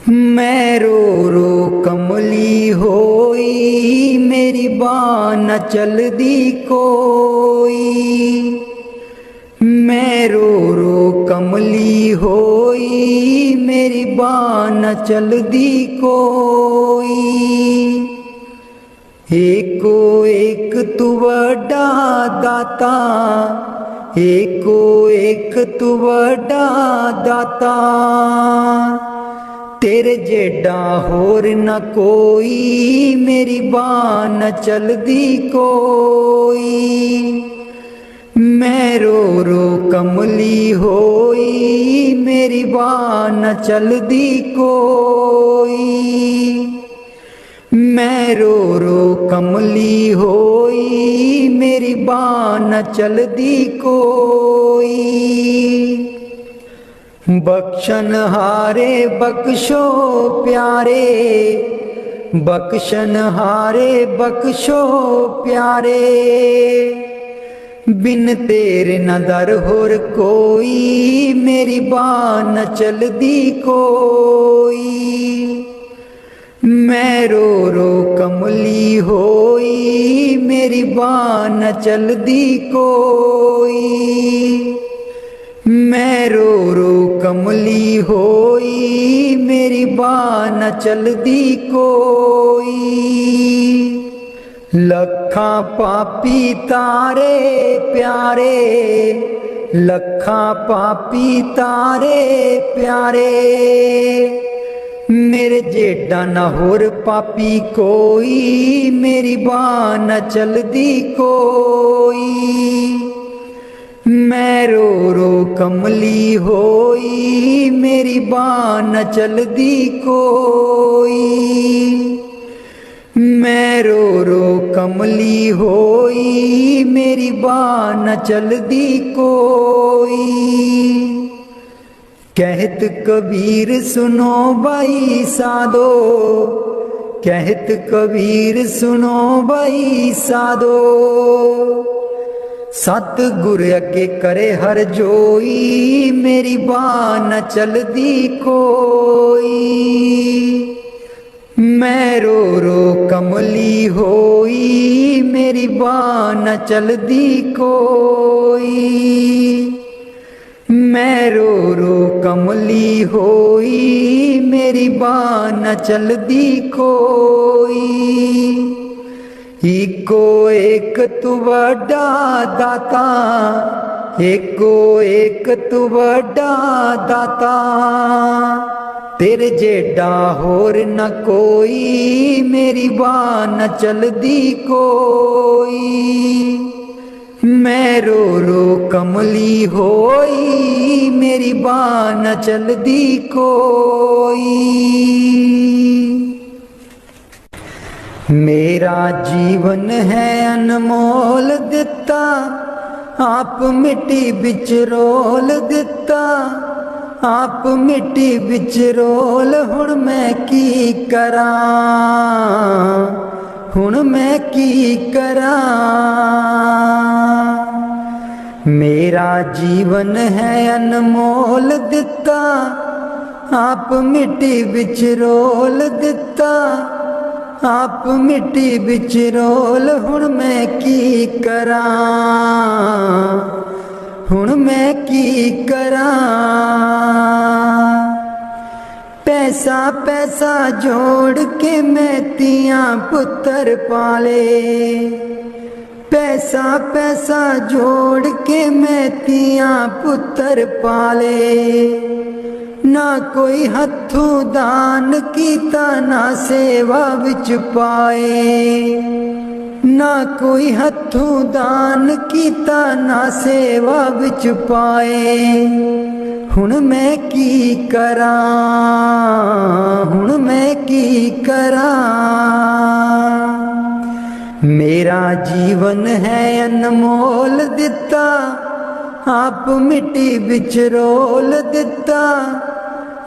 मैं रो रो कमली होई, मेरी बाँ न चलदी कोई। मैं रो रो कमली होई, मेरी बाँ न चलदी कोई। एको एक तू वड्डा दाता, एको एक तू वड्डा दाता। तेरे जेडा होर न कोई, मेरी बाँ न चलदी कोई। मैं रो रो कमली होई, मेरी बाँ न चलदी कोई। मैं रो रो कमली होई, मेरी बाँ न चलदी कोई। बख्शन हारे बख्शो प्यारे, बख्शन हारे बख्शो प्यारे। बिन तेरे न दर होर कोई, मेरी बाँ न चलदी कोई। मैं रो रो कमली होई, मेरी बाँ न चलदी कोई। मैं रो रो कमली होई, मेरी बाँ न चलदी कोई। लखां पापी तारे प्यारे, लखां पापी तारे प्यारे। मेरे जेडा न होर पापी कोई, मेरी बाँ न चलदी कोई। मैं रो रो कमली होई, मेरी बाँ न चलदी कोई। मैं रो रो कमली होई, मेरी बाँ न चलदी कोई। कहत कबीर सुनो भाई साधो, कहत कबीर सुनो भाई साधो। सतगुर अगे करे हर जोई, मेरी बाँ न चलदी कोई। मैं रो रो कमली होई, मेरी बाँ न चलदी कोई। मैं रो रो कमली होई, मेरी बाँ न चलदी कोई। एको एक तू वड्डा दाता, एको एक तू वड्डा दाता। तेरे जेडा होर न कोई, मेरी बाँ न चलदी कोई। मैं रो रो कमली होई, मेरी बाँ न चलदी कोई। मेरा जीवन है अनमोल दिता, आप मिट्टी बिच रोल दिता। आप मिट्टी बिच रोल, हुण मैं की करां, हुण मैं की करां। मेरा जीवन है अनमोल दिता, आप मिट्टी बिच रोल दिता। आप मिट्टी बिच रोल, हुण मैं की करां, हुण मैं की करां। पैसा पैसा जोड़ के मैं तियां पुत्तर पाले, पैसा पैसा जोड़ के मैं तियां पुत्तर पाले। ना कोई हथों दान कीता, ना सेवा विच पाए। ना कोई हथों दान कीता, ना सेवा विच पाए। हुण मैं की करां, हुण मैं की करां। मेरा जीवन है अनमोल दिता, आप मिट्टी बिच रोल दिता।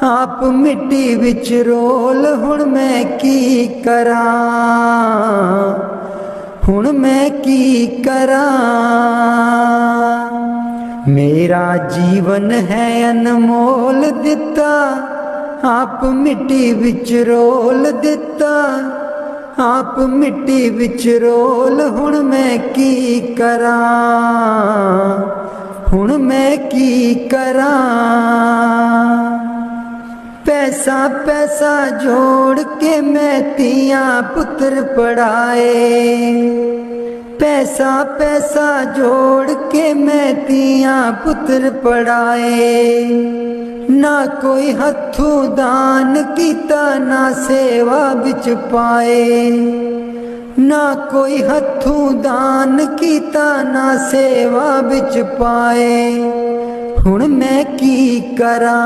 आप मिट्टी बिच रोल, हुण मैं की करां, हुण मैं की करां। मेरा जीवन है अनमोल दिता, आप मिट्टी विच रोल दिता, आप मिट्टी विच रोल। हुण मैं की करां, हुण मैं की करां। पैसा पैसा जोड़ के मैं तियां पुत्र पढ़ाए, पैसा पैसा जोड़ के मैं तियां पुत्र पढ़ाए। ना कोई हथों दान कीता, ना सेवा बिच पाए, ना कोई हथों दान कीता, ना सेवा बिच पाए। हुण मैं की करां,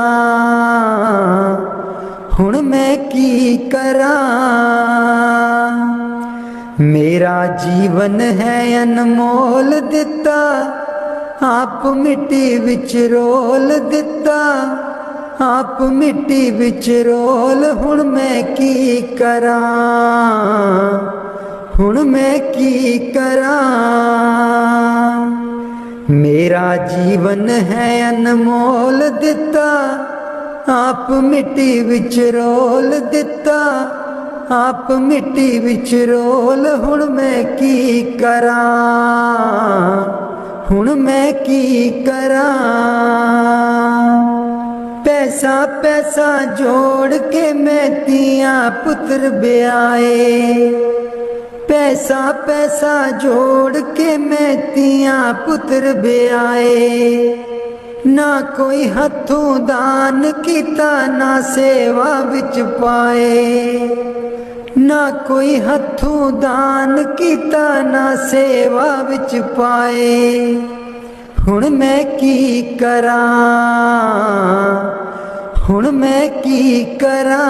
हुण मैं की करां। मेरा जीवन है अनमोल दिता, आप मिट्टी विच रोल दिता, आप मिट्टी विच रोल। हुण मैं की करां, हुण मैं की करां। मेरा जीवन है अनमोल दिता, आप मिट्टी विच रोल दिता, आप मिट्टी विच रोल। हुण मैं की करां, हुण मैं की करां। पैसा पैसा जोड़ के मैं तियां पुत्र ब्याए, पैसा पैसा जोड़ के मैं तियां पुत्र ब्याए। ना कोई हथों दान कीता, ना सेवा विच पाए, ना कोई हथों दान कीता, ना सेवा विच पाए। हुण मैं की करां, हुण मैं की करां।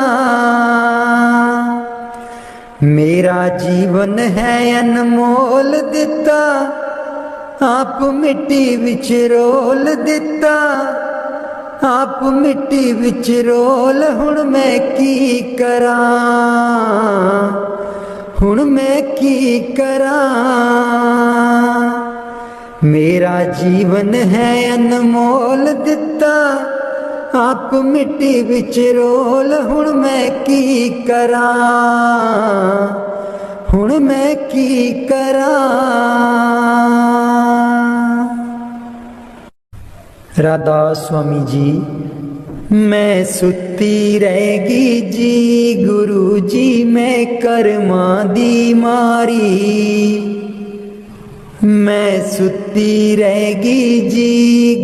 मेरा जीवन है अनमोल दिता, आप मिट्टी विच रोल दिता, आप मिट्टी विच रोल। हुण मैं की करां, हुण मैं की करां। मेरा जीवन है अनमोल दिता, आप मिट्टी विच रोल। हुण मैं की करां, हुण मैं की करां। राधा स्वामी जी। मैं सुती रहेगी जी गुरु जी, मैं कर्मा दी मारी। मैं सुती रहेगी जी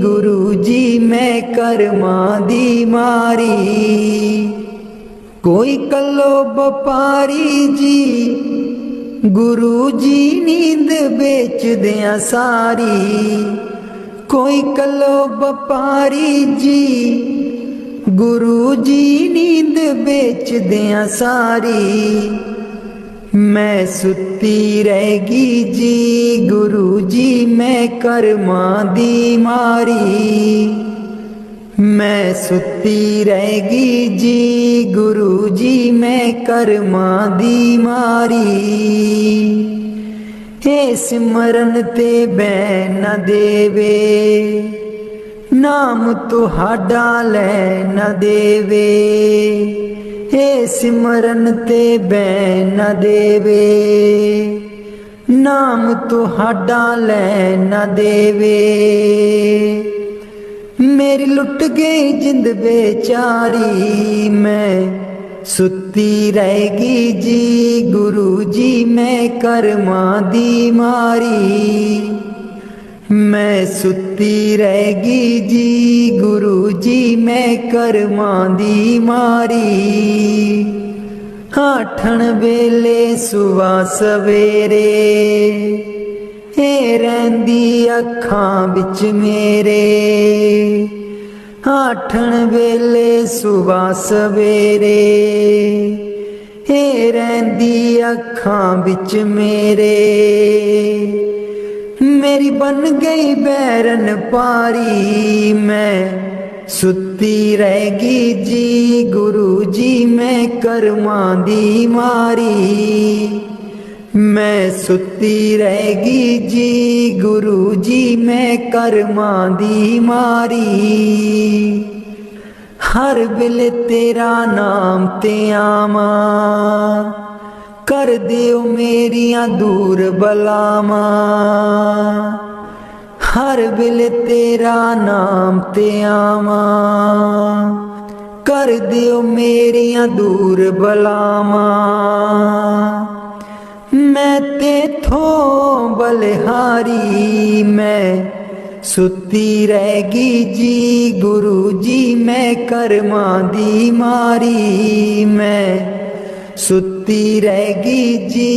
गुरु जी, मैं कर्मा दी मारी। कोई कलो व्यापारी जी गुरु जी, नींद बेच दिया सारी। कोई कलो व्यापारी जी गुरु जी, नींद बेच दिया सारी। मैं सुती रहेगी जी गुरु जी, मैं कर्मा दी मारी। मैं सुती रहेगी जी गुरु जी, मैं कर्मा दी मारी। हे सिमरन ते बै न देवे, नाम तुहाडा लै न देवे। हे सिमरन ते बै न देवे, नाम तुहाडा लै न देवे। मेरी लुट गई जिंद बेचारी, मैं सुती रहेगी जी गुरु जी, मैं कर्मा दी मारी। मैं सुती रहेगी जी गुरु जी, मैं कर्मा दी मारी। आठन वेले सुबह सवेरे, हे रहिंदी अखां विच मेरे। आठन वेले सुबह सवेरे, हे रहिंदी अखां विच मेरे। मेरी बन गई बैरन पारी, मैं सुती रहेगी जी गुरु जी, मैं कर्मा दी मारी। मैं सुती रहेगी जी गुरु जी, मैं कर्मा दी मारी। हर वेले तेरा नाम ते आवा, कर दिओ मेरियां दूर बलावा। हर वेले तेरा नाम ते आवा, कर दिओ मेरियां दूर बलावा। मैं तेथों बलिहारी मैं सुती रहगी जी, गुरु जी मैं कर्मा दी मारी। मैं सुती रहगी जी,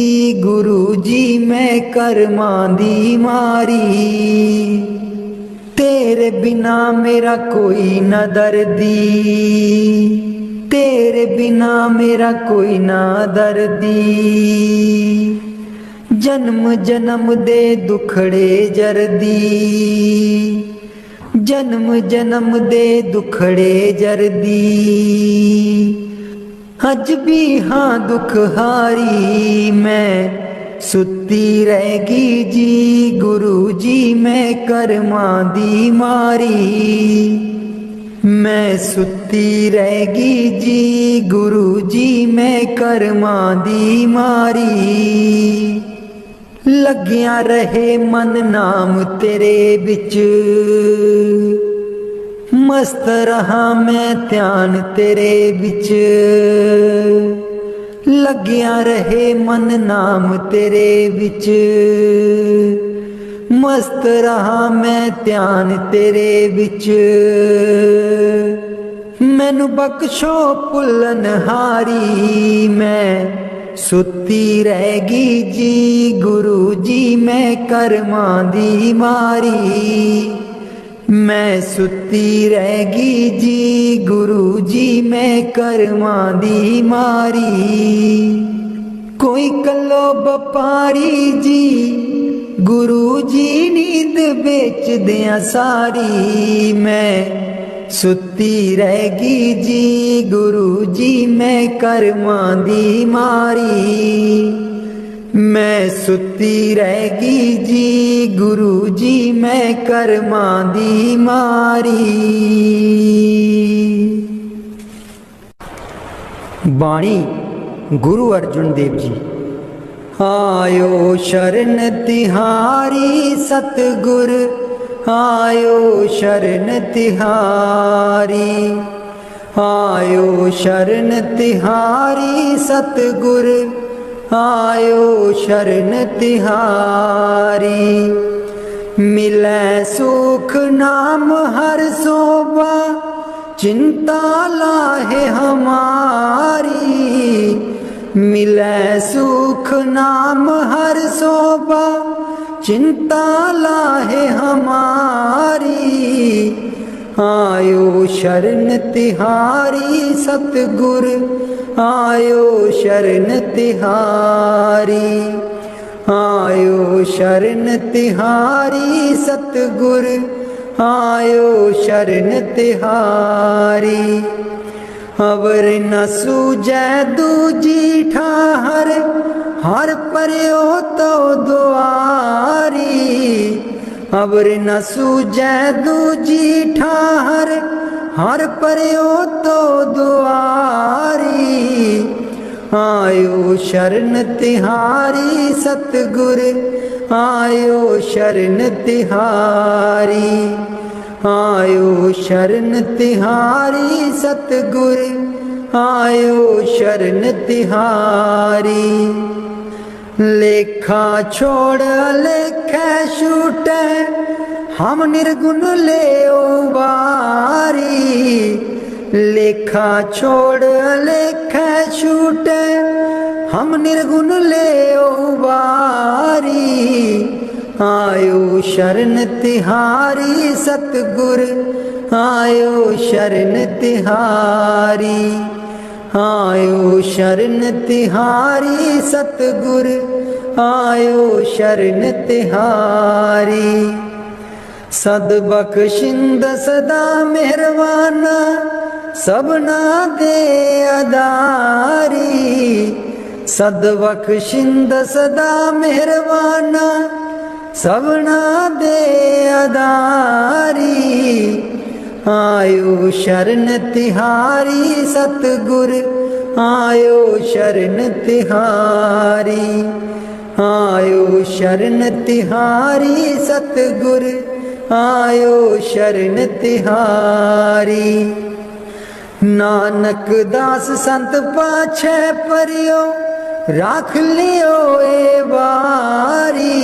गुरु जी मैं कर्मा दी मारी। तेरे बिना मेरा कोई न दर्दी, तेरे बिना मेरा कोई ना दर्दी। जन्म जन्म दे दुखड़े जरदी, जन्म जन्म दे दुखड़े जरदी। अज भी हाँ दुख हारी मैं सुती रहगी जी, गुरु जी मैं कर्मा दी मारी। मैं सुती रहगी जी, गुरु जी मैं कर्मा दी मारी। लग्या रहे मन नाम तेरे बिच, मस्त रहा मैं ध्यान तेरे बिच। लग्या रहे मन नाम तेरे बिच, मस्त रहा मैं ध्यान तेरे बिच। मैनू बख्शो भुल्लन हारी मैं सुती रहगी जी, गुरु जी मैं कर्मा दी मारी। मैं सुती रहगी जी, गुरु जी मैं कर्मा दी मारी। कोई कलो बपारी जी, गुरु जी नींद बेच दिया सारी। मैं सुती रहगी जी, गुरु जी मैं कर्मा दी मारी। मैं सुती रहगी जी, गुरु जी मैं कर्मा दी मारी। बाणी गुरु अर्जुन देव जी। आयो शरण तिहारी सतगुर, आयो शरण तिहारी। आयो शरण तिहारी सतगुर, आयो शरण तिहारी। मिलै सुख नाम हर सोबा, चिंता लाहे हमारी। मिलै सुख नाम हर सोबा, चिंता लाहे हमारी। आयो शरण तिहारी सतगुर, आयो शरण तिहारी। आयो शरण तिहारी सतगुर, आयो शरण तिहारी। अवर न सूझै दूजी ठाहर, हर पर्यो तो दुआरी। अवर न सूझै दूजी ठाहर, हर पर्यो तो दुआरी। आयो शरण तिहारी सतगुर, आयो शरण तिहारी। आयो शरण तिहारी सतगुर, आयो शरण तिहारी। लेखा छोड़ लेखे छूटे, हम निर्गुण ले बारी। लेखा छोड़ लेखे छूटे, हम निर्गुण ले बारी। आयो शरण तिहारी सतगुर, आयो शरण तिहारी। आयो शरण तिहारी सतगुर, आयो शरण तिहारी। सद बख्शिंद सदा मेहरबाना, सबना दे अदारी। सद बख्शिंद सदा मेहरबाना, सबना दे अदारी। आयो शरण तिहारी सतगुर आयो शरण तिहारी आयो शरण तिहारी सतगुर आयो शरण तिहारी नानक दास संत पाछे परियो राख लियो ए बारी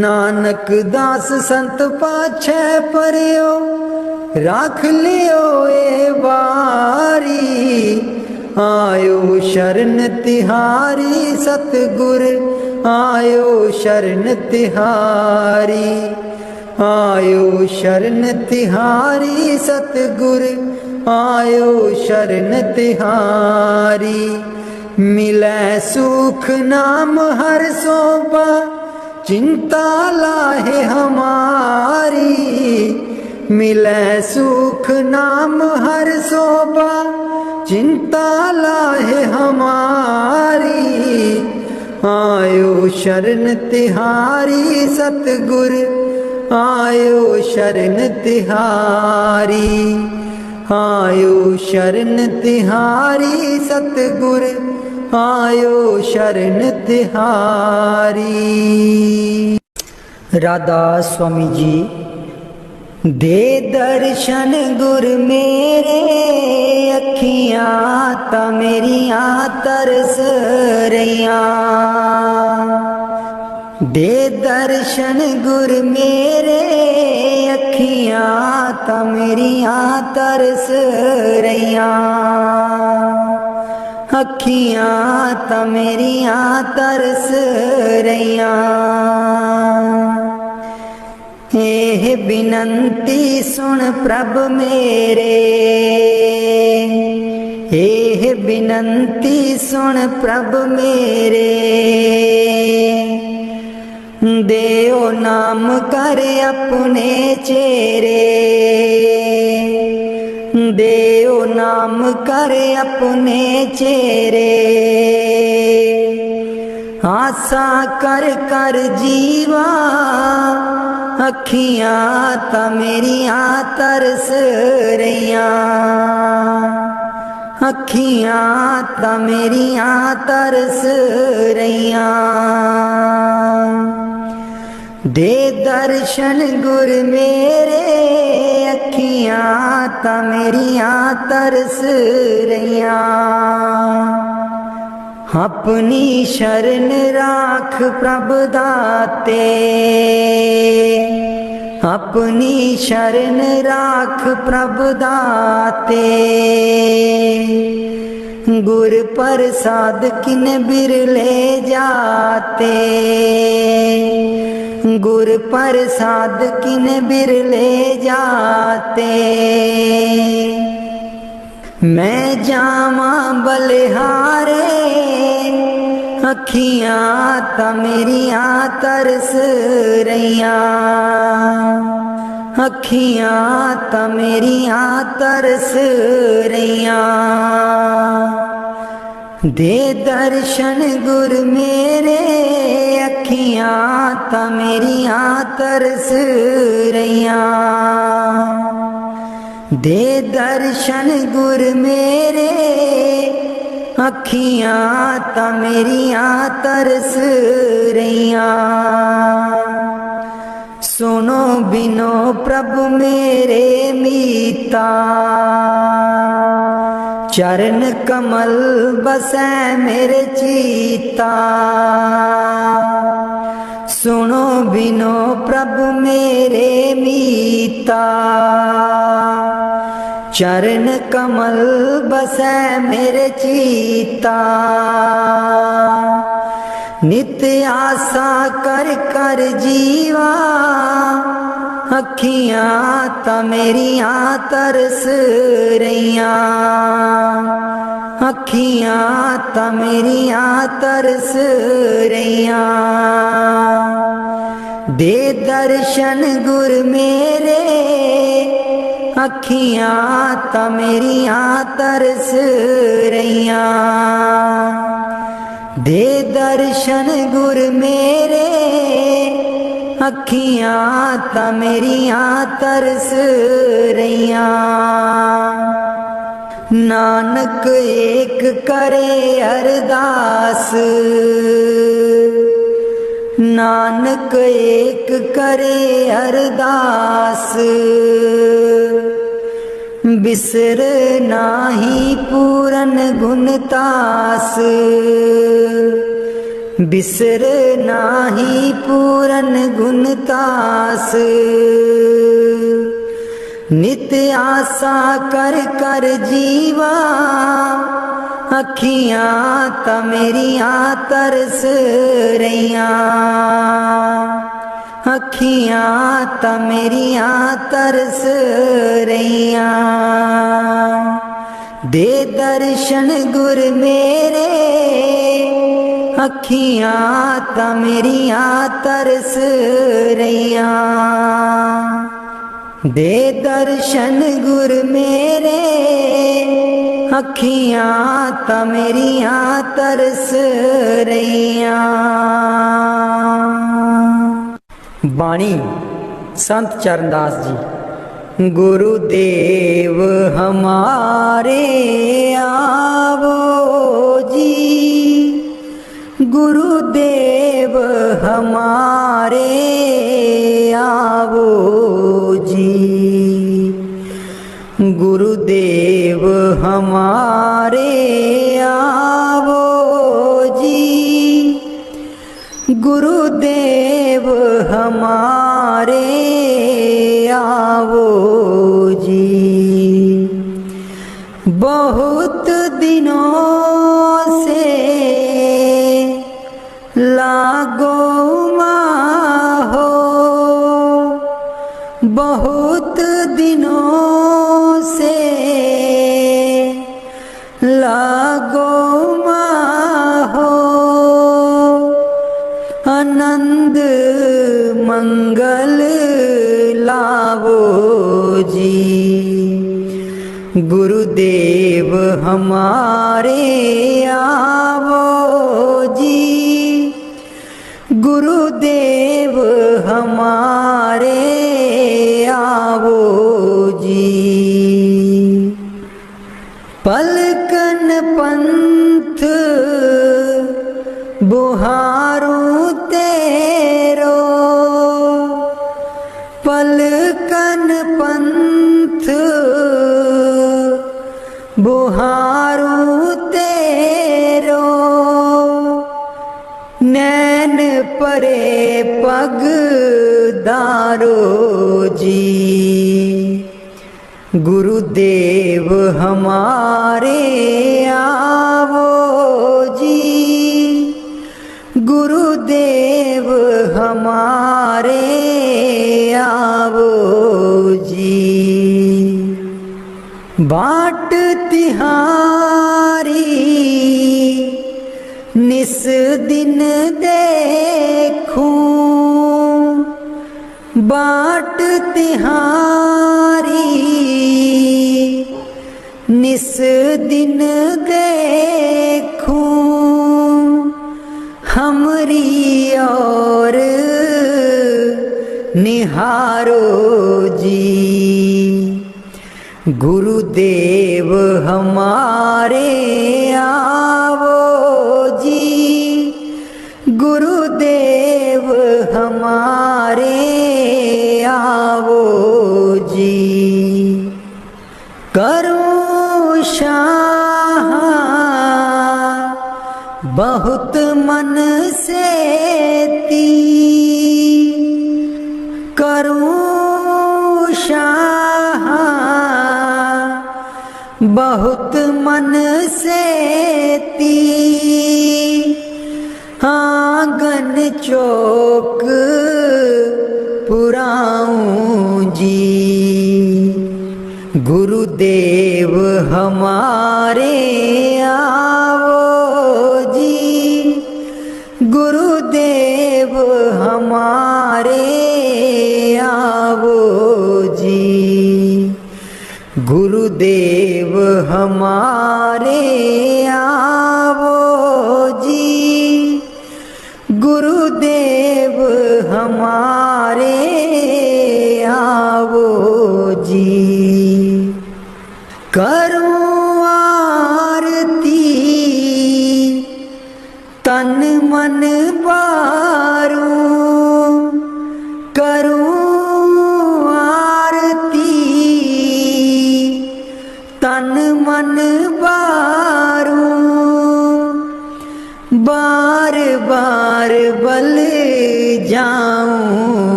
नानक दास संत पाछे परियो राख लियो ए बारी आयो शरण तिहारी सतगुर आयो शरण तिहारी आयो शरण तिहारी सतगुर आयो शरण तिहारी मिलै सुख नाम हर सोबा चिंता लाहे हमारी मिलै सुख नाम हर सोबा चिंता लाहे हमारी आयो शरण तिहारी सतगुर आयो शरण तिहारी आयो शरण तिहारी सतगुर आयो शरण तिहारी। राधा स्वामी जी दे दर्शन गुर मेरे अखियां ता मेरियां तरस रहियां दे दर्शन गुर मेरे अखियां ता मेरियां तरस रहियां अखियां ता मेरियां तरस रहियां एह बिनंती सुन प्रभ मेरे एह बिनंती सुन प्रभ मेरे देओ नाम कर अपने चेरे देओ नाम कर अपने चेरे आशा कर कर जीवा अखियां ता मेरियां तरस रहियां अखियां ता मेरियां तरस रहियां दे दर्शन गुर मेरे अखियां ता मेरियां तरस रहियां अपनी शरण राख प्रभ दाते अपनी शरण राख प्रभ दाते गुर प्रसाद किन बिरले जाते गुर प्रसाद किन बिरले जाते मैं जावा बलिहारे अखियां ता मेरियां तरस रहियां अखियां ता मेरियां तरस रहियां दे दर्शन गुर मेरे अखियां ता मेरियां तरस रहियां दे दर्शन गुर मेरे अखियां ता मेरियां तरस रहियां सुनो बिनो प्रभु मेरे मीता चरण कमल बसै मेरे चीता सुनो बिनो प्रभु मेरे मीता चरण कमल बसै मेरे चीता नित्य आशा कर कर जीवा अखियां ता मेरियां तरस रहियां अखियां ता मेरियां तरस रहियां दे दर्शन गुर मेरे अखियां ता मेरियां तरस रहियां दे दर्शन गुर मेरे अखियां तां मेरियां तरस रहियां। नानक एक करे अरदास, नानक एक करे अरदास। बिसर नाही पूरन गुणतास, बिसर नाही पूरन गुणतास। नित्य आशा कर कर जीवा, अखियां तां मेरियां तरस रहियां। अखियां तां मेरियां तरस रहियां। दे दर्शन गुर मेरे, अखियां तां मेरियां तरस रहियां। दे दर्शन गुर मेरे, अखियां तां मेरियां तरस रहियां। बाणी संत चरणदास जी। गुरुदेव हमारे आवो जी, गुरुदेव हमारे आवो जी। गुरुदेव हमारे आवो जी, गुरुदेव हमारे आवो जी। बहुत दिनों से लागो हो, बहुत दिनों से लागो हो। आनंद मंगल लावो जी। गुरुदेव हमारे आवो जी, गुरुदेव हमारे आवो जी। पलकन पंथ बुहारूं तेरो, पलकन पंथ बुहारूं तेरो। नैन परे पग दारो जी। गुरुदेव हमारे आवो जी, गुरुदेव हमारे आवो जी। बाट तिहारी निस दिन देखूं, बाट तिहारी निस दिन देखूं। हमरी और निहारो जी। गुरुदेव हमारे आवो जी, गुरुदेव हमारे आवो जी। करूं शाह बहुत मन से ती, करूं शाह बहुत मन से ती। आंगन चौक पुराऊं जी। गुरुदेव हमारे आवो जी, गुरुदेव हमारे आवो जी। गुरुदेव हमारे आवो जी, गुरुदेव हमारे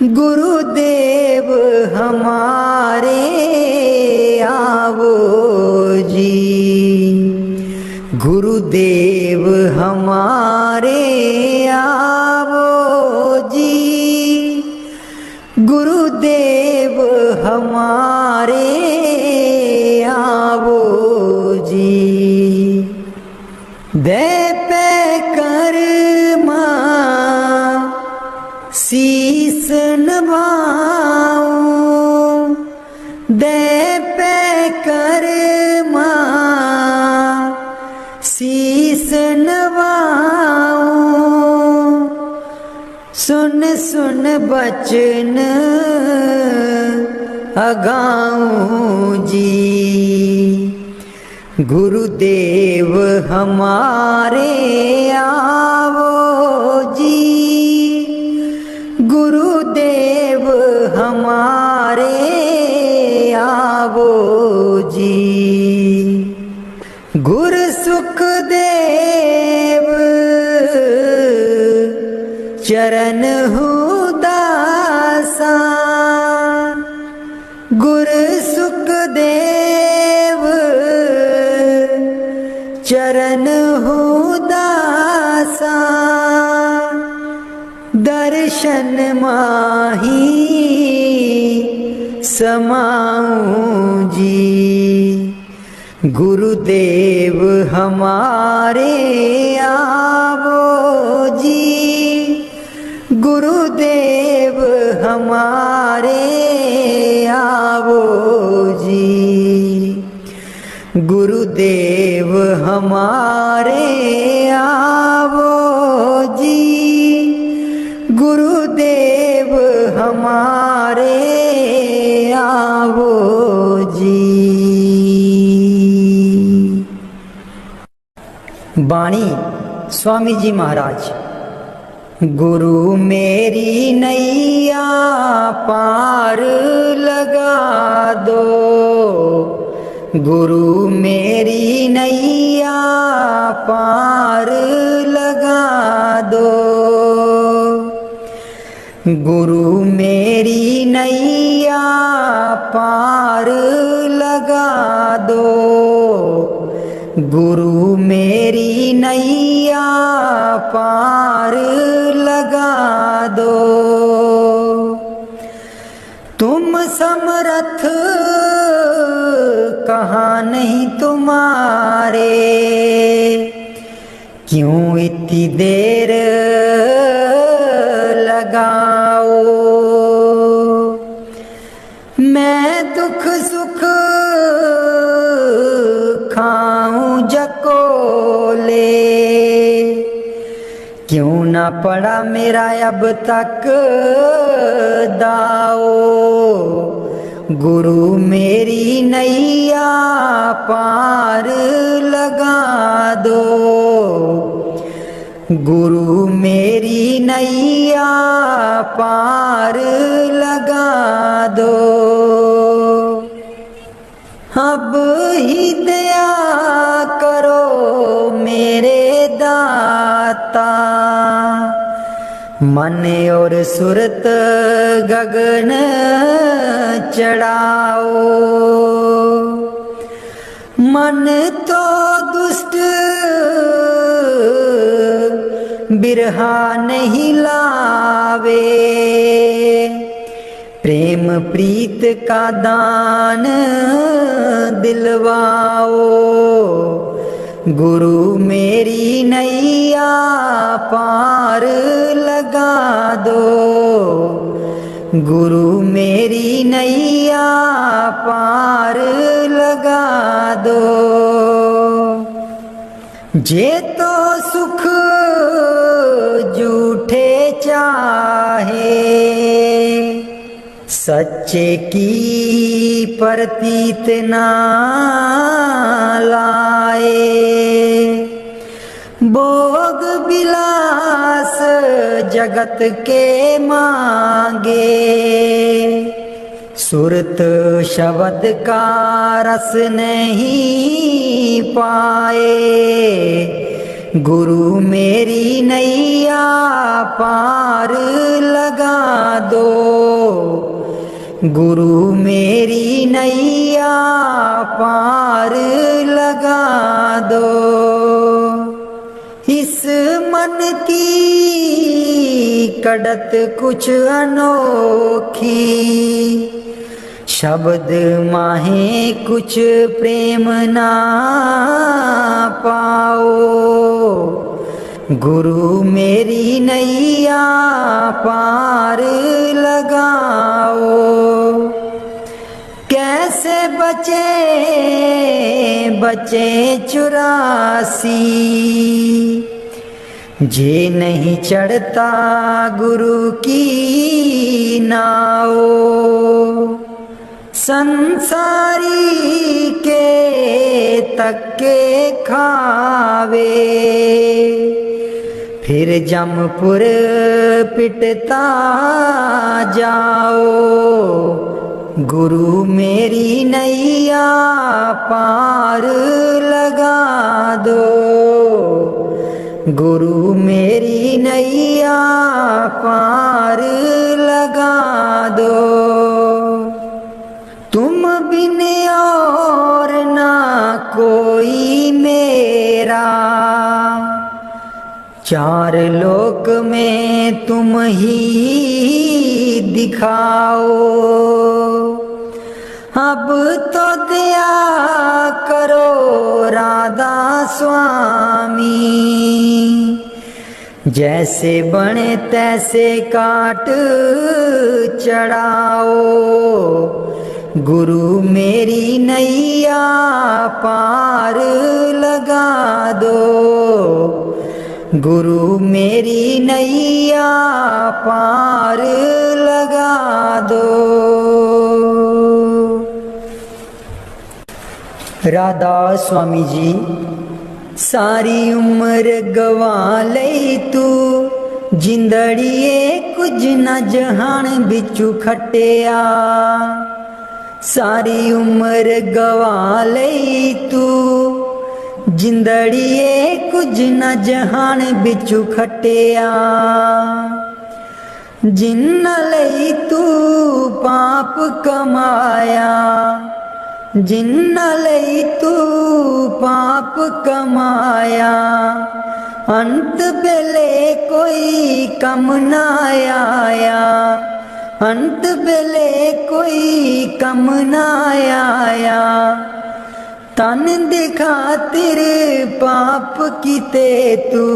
गुरुदेव हमारे आवो जी, गुरुदेव हमारे आवो जी, गुरुदेव हमारे आवो जी। दे पे कर्मा शीस नभाऊं, दे पे कर्मा शीस नभाऊं, सुन सुन बचन अगाऊं जी, गुरुदेव हमारे आवो जी, गुरुदेव हमारे आवो जी। गुरु सुखदेव चरण हुदासा, गुरु सुखदेव चरण हुदासा, दर्शन माही समाऊं जी, गुरुदेव हमारे आवो जी, गुरुदेव हमारे आवो जी, गुरुदेव हमारे आवो जी, गुरुदेव हमारे आवो जी। बाणी स्वामी जी महाराज। गुरु मेरी नैया पार लगा दो, गुरु मेरी नैया पार लगा दो, गुरु मेरी नैया पार लगा दो, गुरु मेरी नैया पार लगा दो। तुम समर्थ कहाँ नहीं तुम्हारे, क्यों इतनी देर लगाओ, मैं दुख सुख खाऊं जकोले, क्यों ना पड़ा मेरा अब तक दाओ, गुरु मेरी नैया पार लगा दो, गुरु मेरी नैया पार लगा दो। अब ही दया करो मेरे दाता, मन और सुरत गगन चढ़ाओ, मन तो दुष्ट बिरहा नहीं लावे, प्रेम प्रीत का दान दिलवाओ, गुरु मेरी नैया पार लगा दो, गुरु मेरी नैया पार लगा दो। जे तो सुख झूठे चाहे, सच्चे की प्रतीत ना लाए, भोग विलास जगत के मांगे, सुरत शब्द का रस नहीं पाए, गुरु मेरी नैया पार लगा दो, गुरु मेरी नैया पार लगा दो। इस मन की कड़त कुछ अनोखी, शब्द माहे कुछ प्रेम ना पाओ, गुरु मेरी नैया पार लगाओ। कैसे बचे बचे 84, जे नहीं चढ़ता गुरु की नाव। संसारी के तक्के खावे, फिर जमपुर पिटता जाओ, गुरु मेरी नैया पार लगा दो, गुरु मेरी नैया पार लगा दो। तुम बिन और ना कोई मेरा, चार लोक में तुम ही दिखाओ। अब तो दया करो राधा स्वामी, जैसे बने तैसे काट चढ़ाओ, गुरु मेरी नैया पार लगा दो, गुरु मेरी नैया पार लगा दो। राधा स्वामी जी सारी उम्र गवा लई तू, जिंदड़िए कुछ न जहान बिचू खटिया। सारी उम्र गवा लई तू, जिंदड़िए कुछ न जहान बिचू खटिया। जिन लई तू पाप कमाया, जिन लई तू पाप कमाया, अंत बेले कोई कम न आया, अंत बेले कोई कम न आया। तन दिखा तेरे पाप कीते तू,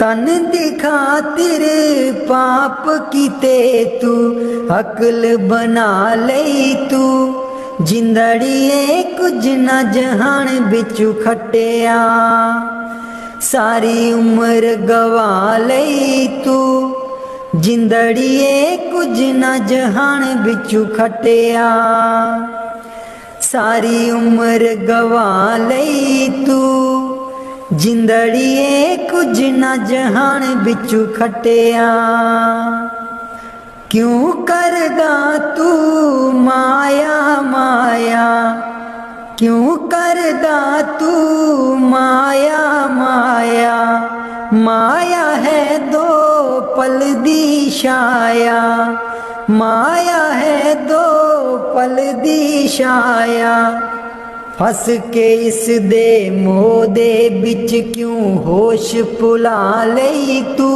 तन दिखा तेरे पाप कीते तू, अकल बना लई तू, जिंदड़िए कुछ न जहान बिचू खटिया। सारी उम्र गवा लई तू, जिंदड़िए कुछ न जहान बिचू खटिया। सारी उम्र गवा लई तू, जिंदड़िए कुछ न जहान बिचू खटिया। क्यों करदा तू माया माया, क्यों करदा तू माया माया। माया है दो पल दी छाया, माया है दो पल दी छाया। फस के इस दे मोह दे बिच क्यों होश भुला लई तू,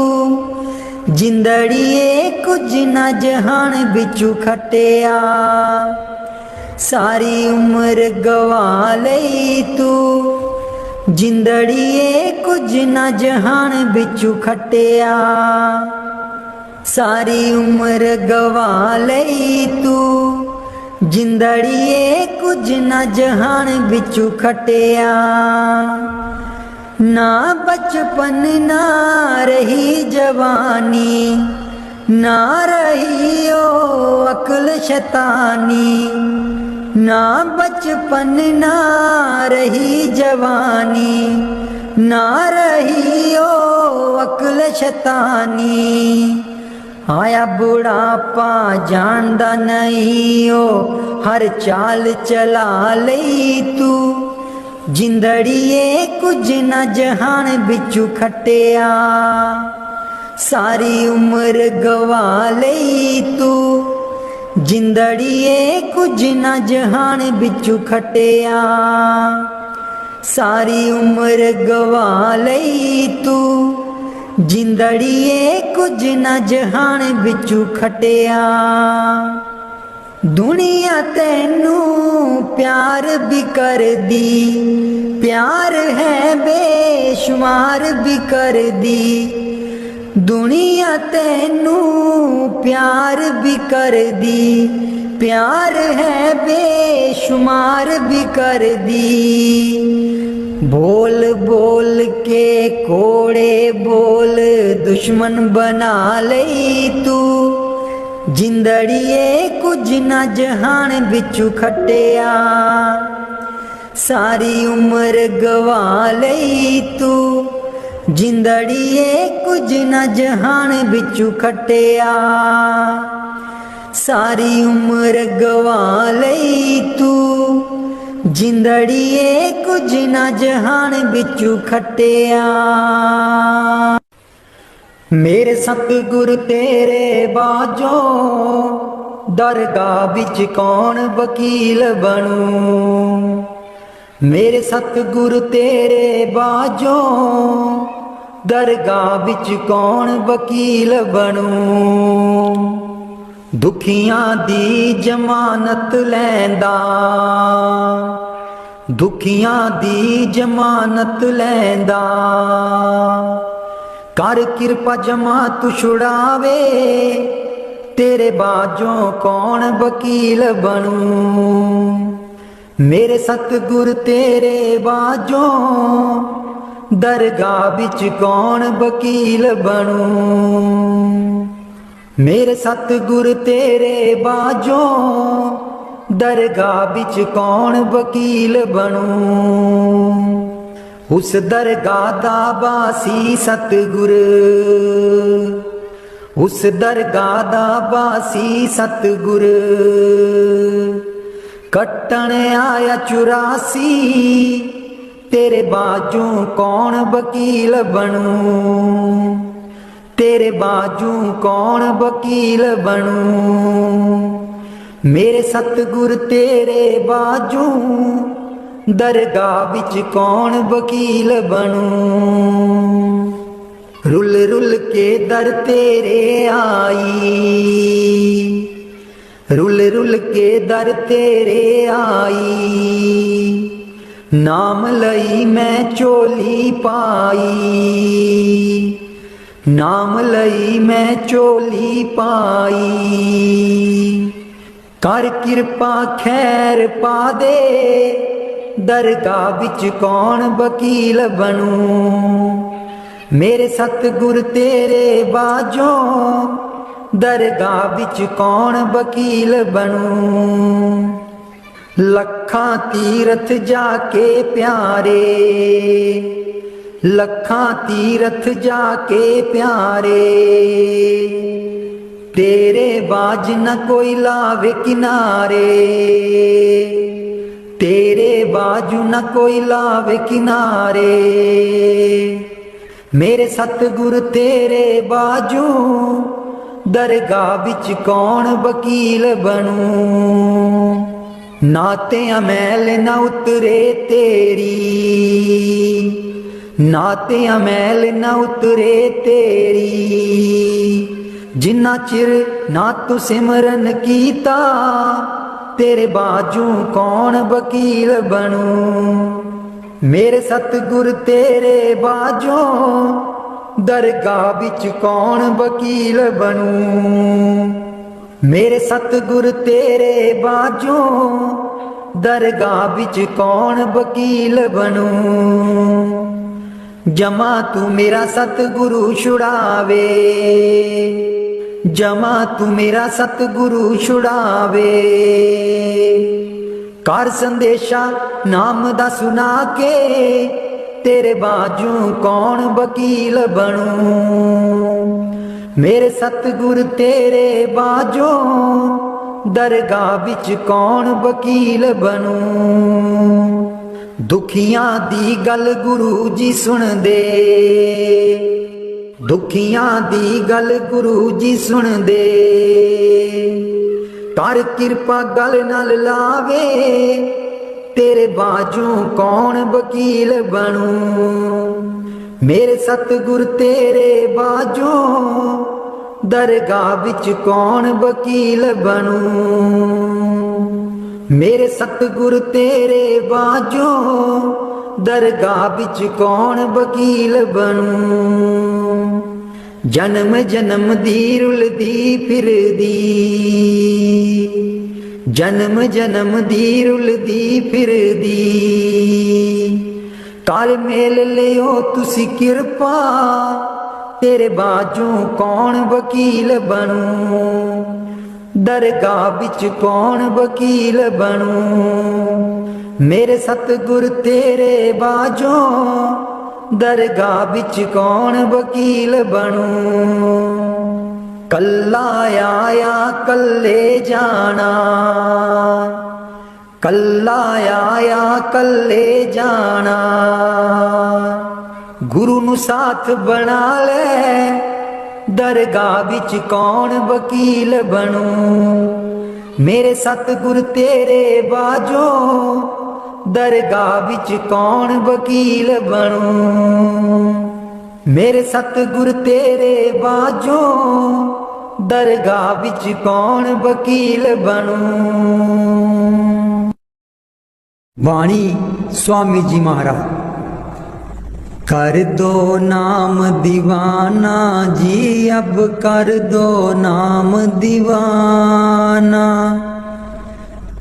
जिंदड़िए कुछ न जहान बिचू खटिया। सारी उम्र गवा लई तू, जिंदड़िए कुछ न जहान बिचू खटिया। सारी उम्र गवा लई तू, जिंदड़िए कुछ न जहान बिचू खटिया। ना बचपन ना रही जवानी, ना रही ओ अक्ल शैतानी। ना बचपन ना रही जवानी, ना रही ओ अक्ल शैतानी। आया बुढ़ापा जानदा नहीं ओ हर चाल चला लई तू, जिंदड़िए कुछ न जहान बिचू खटिया। सारी उम्र गवा लई तू जिंदड़िए कुछ न जहान बिचू खटिया। सारी उम्र गवा लई तू जिंदड़िए कुछ न जहान बिचू खटिया। दुनिया तैनू प्यार भी कर दी, प्यार है बेशुमार भी कर दी। दुनिया तैनू प्यार भी कर दी, प्यार है बेशुमार भी कर दी। बोल बोल के कोड़े बोल दुश्मन बना लई तू जिंदड़िए कुछ न जहान बिचू खटिया। सारी उम्र गवा लई तू जिंदड़िए कुछ न जहान बिचू खटिया। सारी उम्र गवा लई तू जिंदड़िए कुछ न जहान बिचू खटिया। मेरे सतगुरु तेरे बाजो दरगाह बिच कौन वकील बनूं। मेरे सतगुरु तेरे बाजो दरगाह बिच कौन वकील बनूं। दुखियां दी जमानत लैंदा, दुखियां दी जमानत लैंदा। कर किरपा जमा तू छुड़ावे तेरे बाजों कौन वकील बनूं। मेरे सतगुर तेरे बाजों दरगाह बिच कौन वकील बनूं। मेरे सतगुर तेरे बाजों दरगाह बिच कौन वकील बनूं। उस दरगाह दा बासी सतगुर, उस दरगाह दा बासी सतगुर कट्टन आया 84 तेरे बाजू कौन वकील बनूं। तेरे बाजू कौन वकील बनूं। मेरे सतगुर तेरे बाजू दरगाह बिच कौन वकील बनूं। रुल रुल के दर तेरे आई, रुल रुल के दर तेरे आई। नाम लई मैं चोली पाई, नाम लई मैं चोली पाई। कर किरपा खैर पा दे दरगाह बिच कौन वकील बनूं। मेरे सतगुर तेरे बाजों दरगाह बिच कौन वकील बनूं। लखां तीरथ जाके प्यारे, लखां तीरथ जाके प्यारे। तेरे बाज न कोई लावे किनारे, तेरे बाजू न कोई लावे किनारे। मेरे सतगुर तेरे बाजू दरगाह बिच कौन वकील बनूं। नाते अमैल न उतरे तेरी, नाते अमैल न उतरे तेरी। जिन्ना चिर ना तू सिमरन कीता तेरे बाजू कौन वकील बनूं। मेरे सतगुर तेरे बाजों दरगाह बिच कौन वकील बनूं। मेरे सतगुर तेरे बाजों दरगाह बिच कौन वकील बनूं। जमा तू मेरा सतगुरु छुड़ावे, जमा तू मेरा सतगुरु छुड़ावे। कर संदेशा नाम दा सुना के तेरे बाजू कौन वकील बनूं। मेरे सतगुर तेरे बाजों दरगाह बिच कौन वकील बनूं। दुखियां दी गल गुरु जी सुन दे, दुखियां दी गल गुरु जी सुन दे, कर किरपा गल नाल लावे, तेरे बाजू कौन वकील बनू। मेरे सतगुर तेरे बाजू दरगाह विच कौन वकील बनू। मेरे सतगुर तेरे बाजू दरगाह विच कौन वकील बनू। जन्म जन्म दी रुलदी फिरदी, जन्म जन्म दी रुलदी फिरदी, कर मेल लियो तुसी किरपा, तेरे बाजू कौन वकील बनू। दरगाह विच कौन वकील बनू। मेरे सतगुर तेरे बाजू दरगाह विच कौन वकील बनू। कल्ला आया कल्ले जाना, कल्ला आया कल्ले जाना, गुरु नू साथ बना ले, दरगाह विच कौन वकील बनू। मेरे सतगुर तेरे बाजो दरगाह विच कौन वकील बनू। मेरे सतगुर तेरे बाजो दरगाह विच कौन वकील बनू। बाणी स्वामी जी महाराज। कर दो नाम दीवाना जी, अब कर दो नाम दीवाना,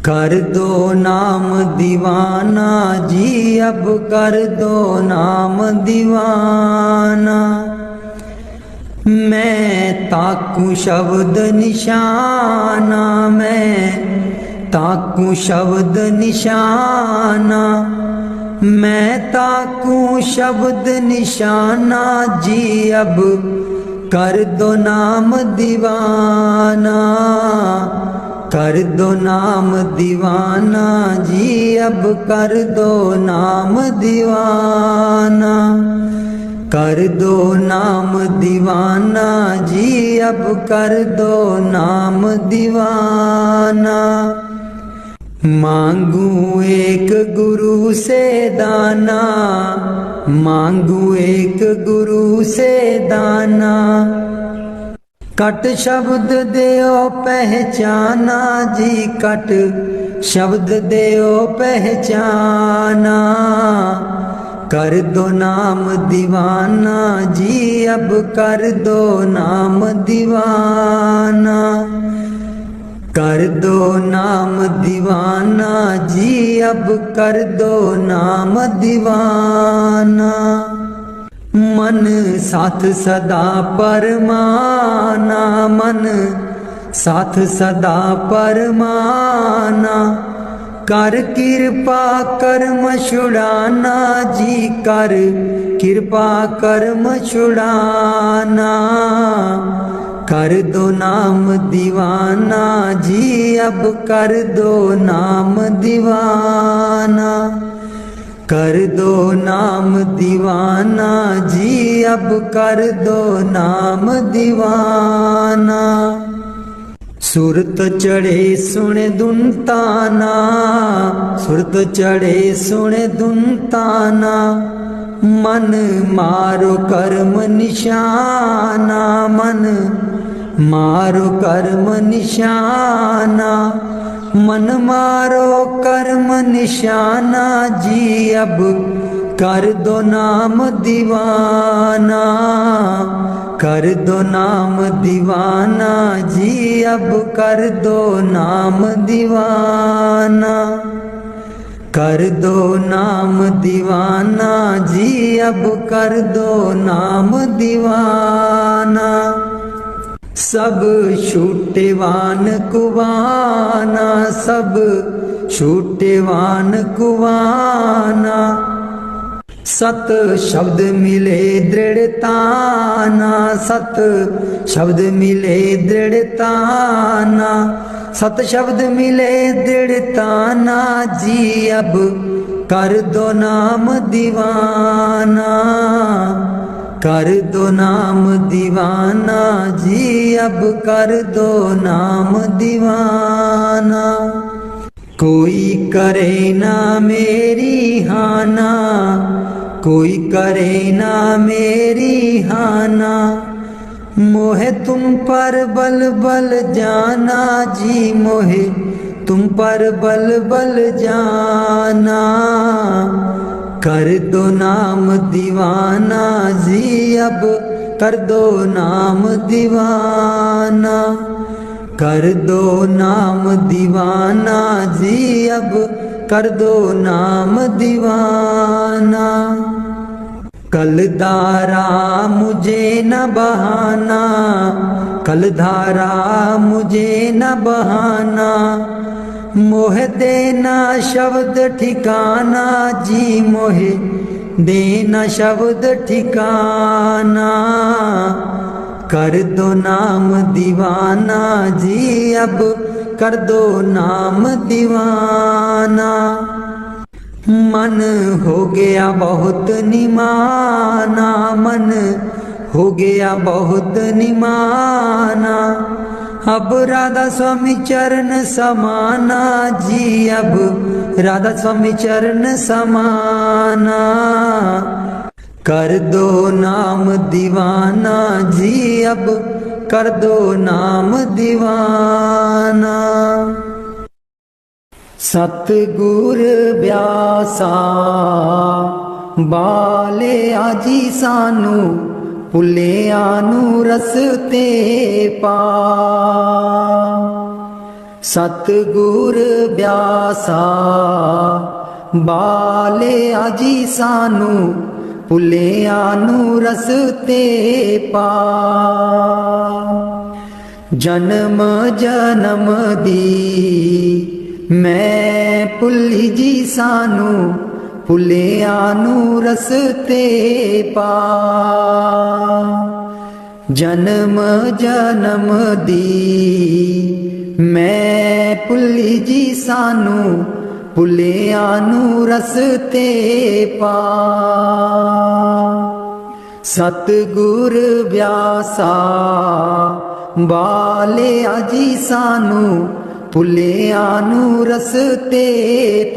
कर दो नाम दीवाना जी, अब कर दो नाम दीवाना। मैं ताकू शब्द निशाना, मैं ताकू शब्द निशाना, मैं ताकू शब्द निशाना जी, अब कर दो नाम दीवाना, कर दो नाम दीवाना जी, अब कर दो नाम दीवाना, कर दो नाम दीवाना जी, अब कर दो नाम दीवाना। मांगू एक गुरु से दाना, मांगू एक गुरु से दाना, कट शब्द देओ पहचाना जी, कट शब्द देओ पहचाना, कर दो नाम दीवाना जी, अब कर दो नाम दीवाना, कर दो नाम दीवाना जी, अब कर दो नाम दीवाना। मन साथ सदा परमाना, मन साथ सदा परमाना, कर किरपा कर्म छुड़ाना जी, कर किरपा कर्म छुड़ाना, कर दो नाम दीवाना जी, अब कर दो नाम दीवाना, कर दो नाम दीवाना जी, अब कर दो नाम दीवाना। सुरत चढ़े सुने दुनताना, सुरत चढ़े सुने दुनताना, मन मारो कर्म निशाना, मन मारो कर्म निशाना, मन मारो कर्म निशाना जी, अब कर दो नाम दीवाना, कर दो नाम दीवाना जी, अब कर दो नाम दीवाना, कर दो नाम दीवाना जी, अब कर दो नाम दीवाना। सब छूटेवान कुवाना, सब छूटेवान कुवाना, सत शब्द मिले दृढ़ताना, सत शब्द मिले दृढ़ताना, सत शब्द मिले दृढ़ताना जी, अब कर दो नाम दीवाना, कर दो नाम दीवाना जी, अब कर दो नाम दीवाना। कोई करे ना मेरी हाना, कोई करे ना मेरी हाना। मोहे तुम पर बल बल जाना जी, मोहे तुम पर बल बल जाना। कर दो नाम दीवाना जी, अब कर दो नाम दीवाना। कर दो नाम दीवाना जी, अब कर दो नाम दीवाना। कलधारा मुझे न बहाना, कलधारा मुझे न बहाना। मोह देना शब्द ठिकाना जी, मोहे देना शब्द ठिकाना। कर दो नाम दीवाना जी, अब कर दो नाम दीवाना। मन हो गया बहुत निमाना, मन हो गया बहुत निमाना। अब राधा स्वामी चरण समाना जी, अब राधा स्वामी चरण समाना। कर दो नाम दीवाना जी, अब कर दो नाम दीवाना। सतगुर व्यासा बाले आजी सानू, भुलिया नू रस्ते पा। सतगुर व्यासा बाले आजी सानू, भुलिया नू रस्ते पा। जन्म जन्म दी मैं भुली जी सानू, भुलिया नू रस्ते पा। जन्म जन्म दी मैं भुली जी सानू, भुलिया नू रस्ते पा। सतगुर व्यासा बाले आजी सानू, भुलिया नू रस्ते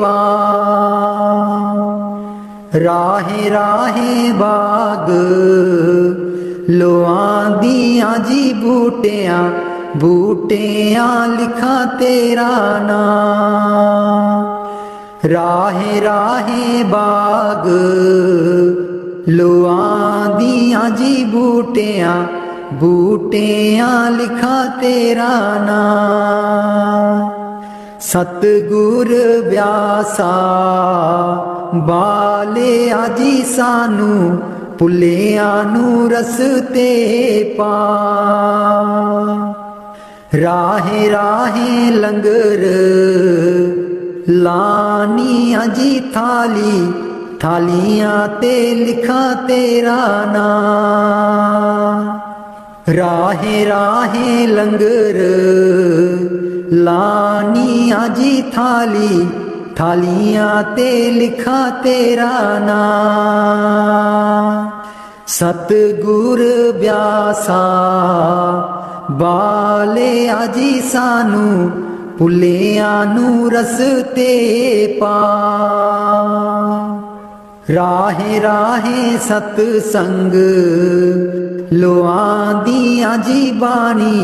पा। राहे राहे बाग लोआं दियां जी, बूटियां बूटियां लिखा तेरा नाम। राहे राहे बाग लोआं दियां जी, बूटियां बूटियां लिखा तेरा नाम। सतगुर व्यासा बाले आजी सानू, भुलिया नू रस्ते पा। राहे राहे लंगर लानिया जी, थाली थालियां ते लिखा तेरा नाम। राहे राहे लंगर लानिया जी, थाली थालियां ते लिखा तेरा नाम। सतगुर व्यासा बाले आजी सानू, भुलिया नू रस्ते पा। राहे राहे सतसंग लोआं दियां जी, बाणी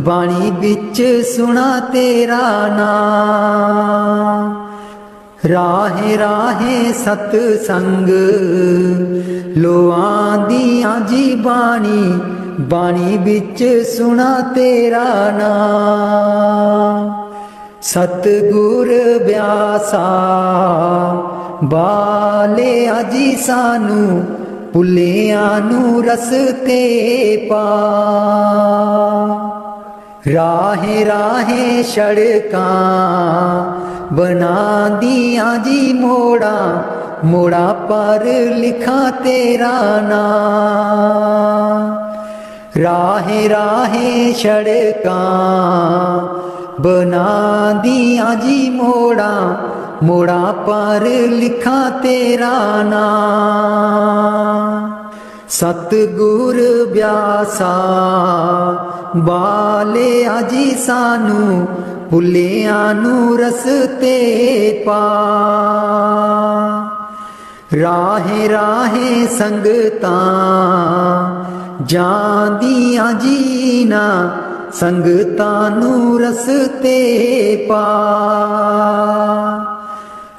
बाणी बिच सुना तेरा नाम। राहे राहे सतसंग लोआं दियां जी, बाणी बाणी बिच सुना तेरा नाम। सतगुर व्यासा बाले आजी सानू, भुलिया नू रस्ते पा। राहे राहे सड़कां बना दियां जी, मोड़ा मोड़ा पर लिखा तेरा नाम। राहे राहे सड़कां बना दियां जी, मोड़ा मोड़ा पर लिखा तेरा नाम। सतगुर ब्यासा बालिया जी सानू भुलिया नू रस्ते पा। राहे राहे संगतां जांदियां जीना संगतां नू रस्ते पा।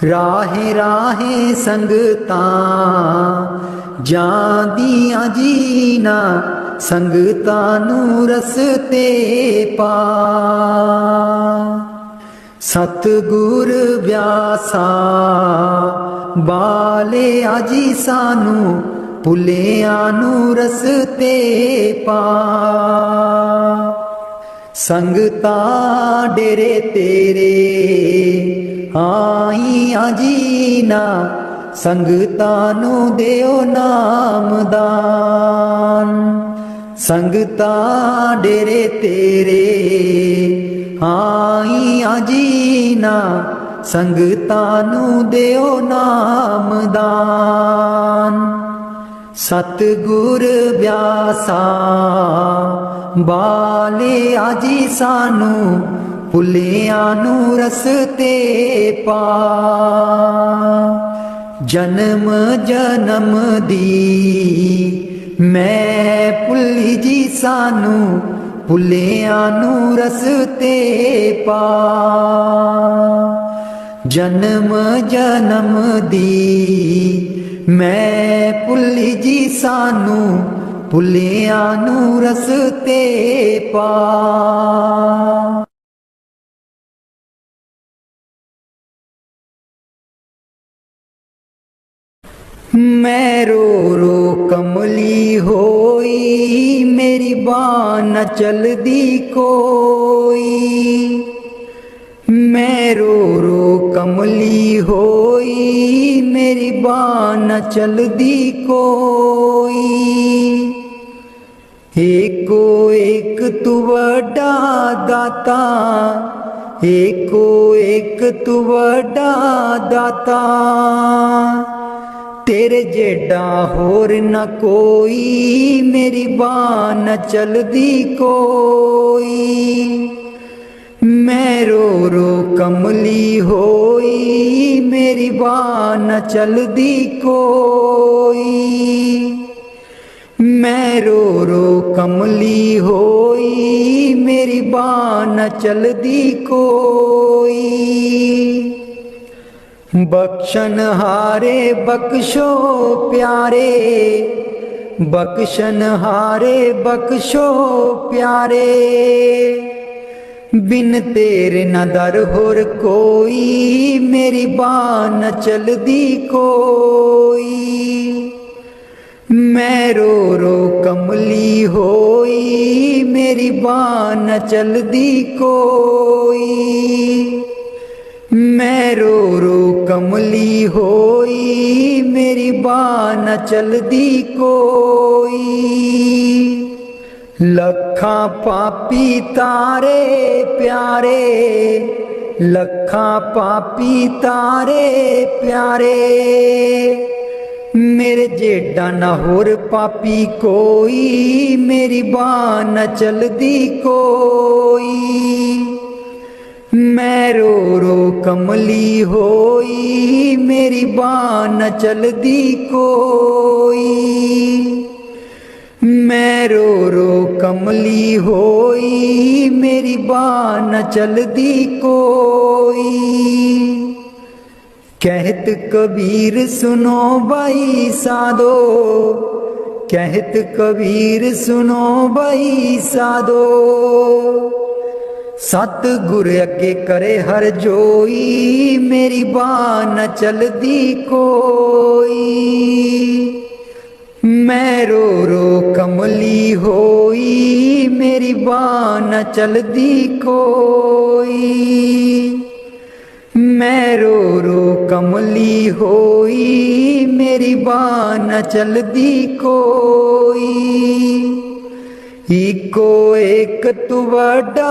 राहे राहे संगतां जांदियां जीना संगतां नू रस्ते पा। सतगुर ब्यासा बालिया जी सानू भुलिया नू रस्ते पा। संगतां डेरे तेरे आईयां जीना संगतां नू देओ नामदान। संगतां डेरे तेरे आईयां जीना संगतां नू देओ नामदान। सतगुर ब्यासा बालिया जी सानू भुलिया नू रस्ते पा। जन्म जन्म दी मैं भुली जी सानू भुलिया नू रस्ते पा। जन्म जन्म दी मैं भुली जी सानू भुलिया नू रस्ते पा। मैं रो रो कमली होई मेरी बाँ न चलदी कोई। मैं रो रो कमली होई मेरी बाँ न चलदी कोई। एको एक तू वड्डा दाता एको एक तू वड्डा दाता। तेरे जेडा होर न कोई मेरी बाँ न चलदी कोई। मैं रो रो कमली होई मेरी बाँ न चलदी कोई। मैं रो रो कमली होई मेरी बाँ न चलदी कोई। बख्शन हारे बख्शो प्यारे बख्शन हारे बख्शो प्यारे। बिन तेरे न दर होर कोई मेरी बाँ न चलदी कोई। मैं रो रो कमली होई मेरी बाँ न चलदी कोई। मैं रो रो कमली होई मेरी बाँ न चलदी कोई। लखां पापी तारे प्यारे लखां पापी तारे प्यारे। मेरे जेडा न होर पापी कोई मेरी बाँ न चलदी कोई। मैं रो रो कमली होई मेरी बाँ न चलदी कोई। मैं रो रो कमली होई मेरी बाँ न चलदी कोई। कहत कबीर सुनो भाई साधो कहत कबीर सुनो भाई साधो। सतगुर अगे करे हर जोई मेरी बाँ न चलदी कोई। मैं रो रो कमली होई मेरी बाँ न चलदी कोई। मैं रो रो कमली होई मेरी बाँ न चलदी कोई। इको एक तू वड्डा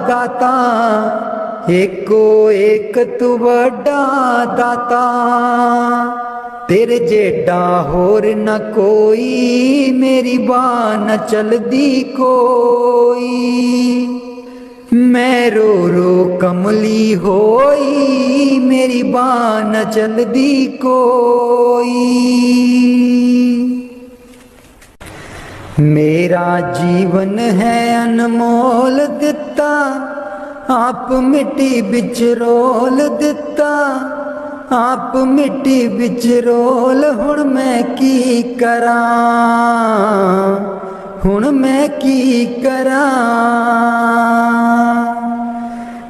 दाता एको एक तू वड्डा दाता। तेरे जेडा होर न कोई, मेरी बाह न चलदी कोई। मैं रो रो कमली होई, मेरी बाह न चलदी कोई। मेरा जीवन है अनमोल दिता, आप मिट्टी बिच रोल दिता। आप मिट्टी बिच रोल, हुण मैं की करां, हुण मैं की करां।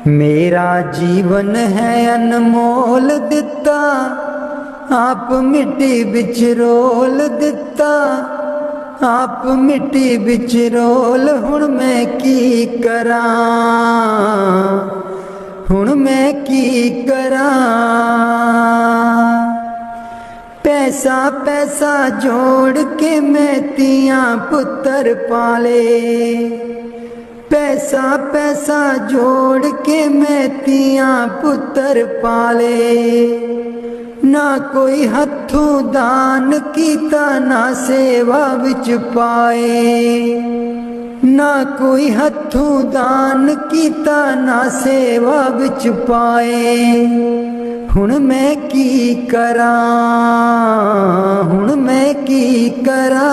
मेरा जीवन है अनमोल दिता, आप मिट्टी बिच रोल दिता। आप मिट्टी बिच रोल, हुण मैं की करां, हुण मैं की करां। पैसा पैसा जोड़ के मैं तियां पुत्तर पाले, पैसा पैसा जोड़ के मैं तियां पुत्तर पाले। ना कोई हथों दान कीता, ना सेवा विच पाए। ना कोई हथों दान कीता, ना सेवा विच पाए। हुण मैं की करां, हुण मैं की करां।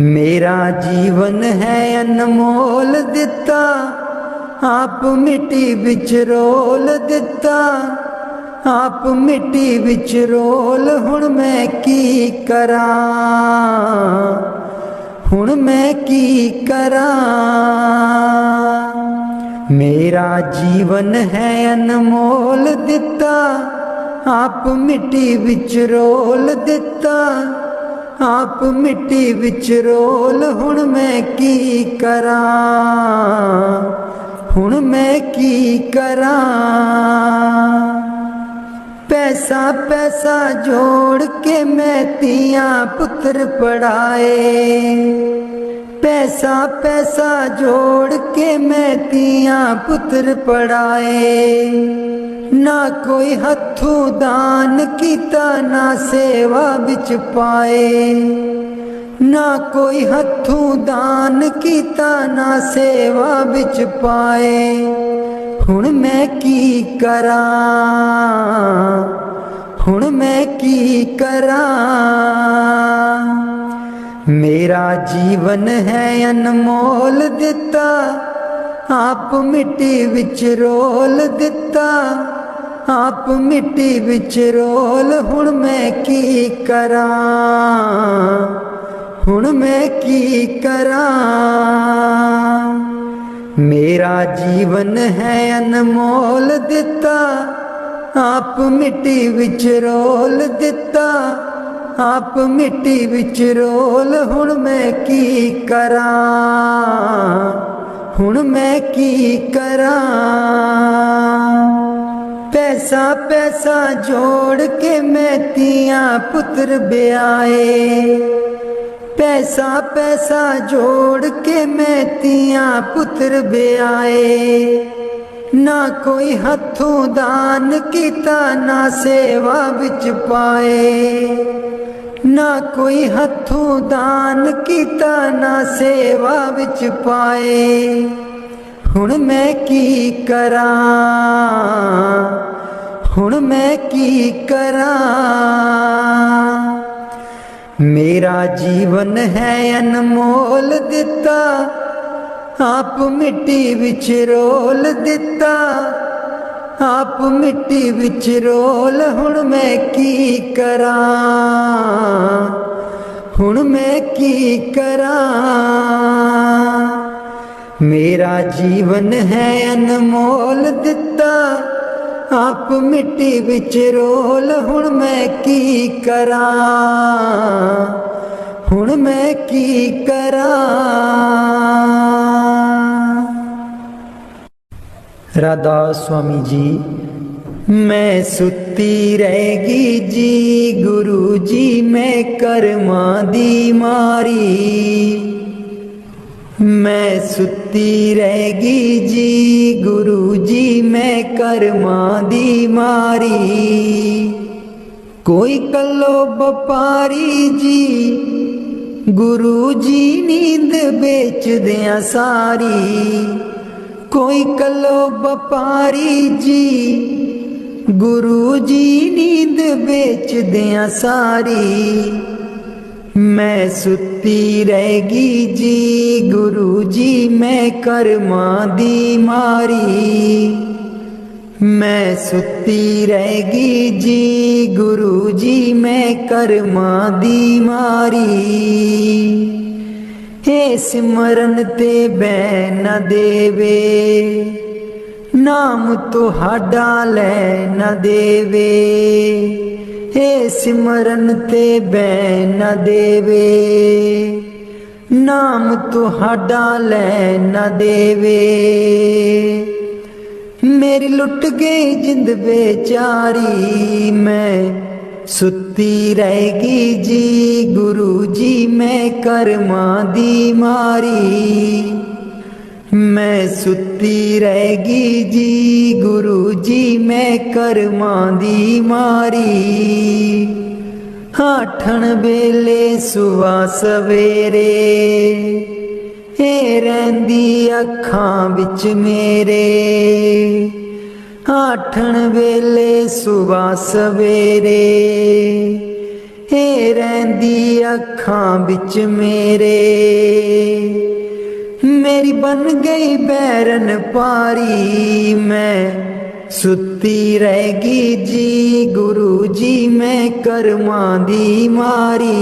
मेरा जीवन है अनमोल दिता, आप मिट्टी बिच रोल दिता। आप मिट्टी बिच रोल, हुण मैं की करां, हुण मैं की करां। मेरा जीवन है अनमोल दिता, आप मिट्टी बिच रोल दिता। आप मिट्टी बिच रोल, हुण मैं की करां, हुण मैं की करां। पैसा पैसा जोड़ के मैं तियां पुत्र पढ़ाए। पैसा पैसा जोड़ के मैं तियां पुत्र पढ़ाए। ना कोई हथों दान कीता, ना सेवा बिच पाए। ना कोई हथों दान कीता, ना सेवा बिच पाए। हुण मैं की करां, हुण मैं की करां। मेरा जीवन है अनमोल दिता, आप मिट्टी बिच रोल दिता। आप मिट्टी बिच रोल, हुण मैं की करां, हुण मैं की करां। मेरा जीवन है अनमोल दिता, आप मिट्टी बिच रोल दिता। आप मिट्टी बिच रोल, हुण मैं की करां, हुण मैं की करां। पैसा पैसा जोड़ के मैं तियां पुत्र ब्याए। पैसा पैसा जोड़ के मैं तियां पुत्र ब्याए। ना कोई हथों दान कीता, ना सेवा बिच पाए। ना कोई हथों दान कीता, ना सेवा बिच पाए। हुण मैं की करां, हुण मैं की करां। मेरा जीवन है अनमोल दिता, आप मिट्टी बिच रोल दिता। आप मिट्टी बिच रोल, हुण मैं की करां, हुण मैं की करां। मेरा जीवन है अनमोल दिता, आप मिट्टी बिच रोल, हुण मैं की करां, हुण मैं की करां। राधा स्वामी जी। मैं सुती रहेगी जी, गुरु जी मैं कर्मा दी मारी। मैं सुती रहेगी जी, गुरु जी मैं कर्मा दी मारी। कोई कल्लो व्यापारी जी गुरु जी नींद बेच दिया सारी। कोई कल्लो व्यापारी जी गुरु जी नींद बेच दिया सारी। मैं सुती रहेगी जी गुरु जी मैं कर्मा दी मारी। मैं सुती रहेगी जी गुरु जी मैं कर्मा दी मारी। हे सिमरन ते बैन न देवे नाम तुहाडा लै न देवे। हे सिमरन ते बैन न देवे नाम तुहाडा लै न देवे। मेरी लुट गई जिंद बेचारी मैं सुती रहेगी जी गुरु जी मैं कर्मा दी मारी। मैं सुती रहेगी जी गुरु जी मैं कर्मा दी मारी। आठन वेले सुबह सवेरे हे रहिंदी अखां विच मेरे। आठन वेले सुबह सवेरे हे रहिंदी अखां विच मेरे। मेरी बन गई बैरन पारी मैं सुती रहेगी जी गुरु जी मैं कर्मा दी मारी।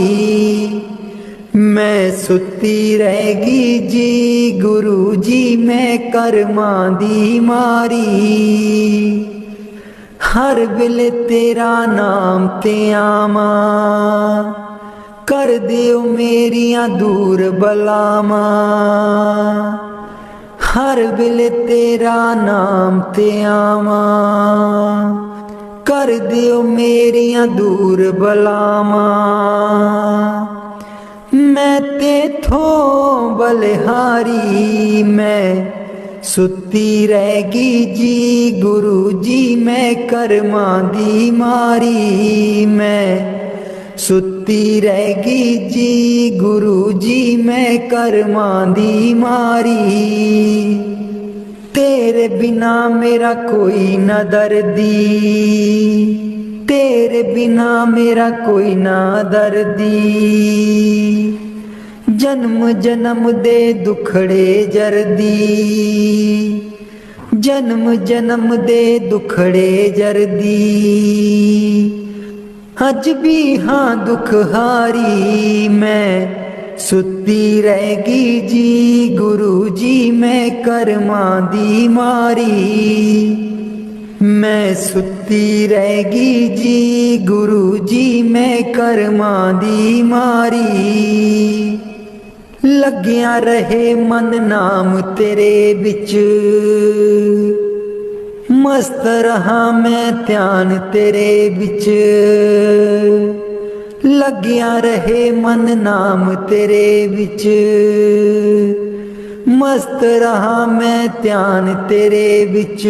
मैं सुती रहेगी जी गुरु जी मैं कर्मा दी मारी। हर वेले तेरा नाम ते आवा कर दियो मेरियां दूर बलावा। हर वेले तेरा नाम ते आवा कर दियो मेरियां दूर बलावा। मैं तेथों बलिहारी मैं सुती रहेगी जी गुरु जी मैं कर्मा दी मारी। मैं सुती रहेगी जी गुरु जी मैं कर्मा दी मारी। तेरे बिना मेरा कोई न दर्दी तेरे बिना मेरा कोई ना दर्दी। जन्म जन्म दे दुखड़े जरदी जन्म जन्म दे दुखड़े जरदी। अज भी हाँ दुख हारी मैं सुती रहेगी जी गुरु जी मैं कर्मा दी मारी। मैं सुती रहेगी जी गुरु जी मैं कर्मा दी मारी। लग्या रहे मन नाम तेरे बिच मस्त रहा मैं ध्यान तेरे बिच। लग्या रहे मन नाम तेरे बिच मस्त रहा मैं ध्यान तेरे बिच।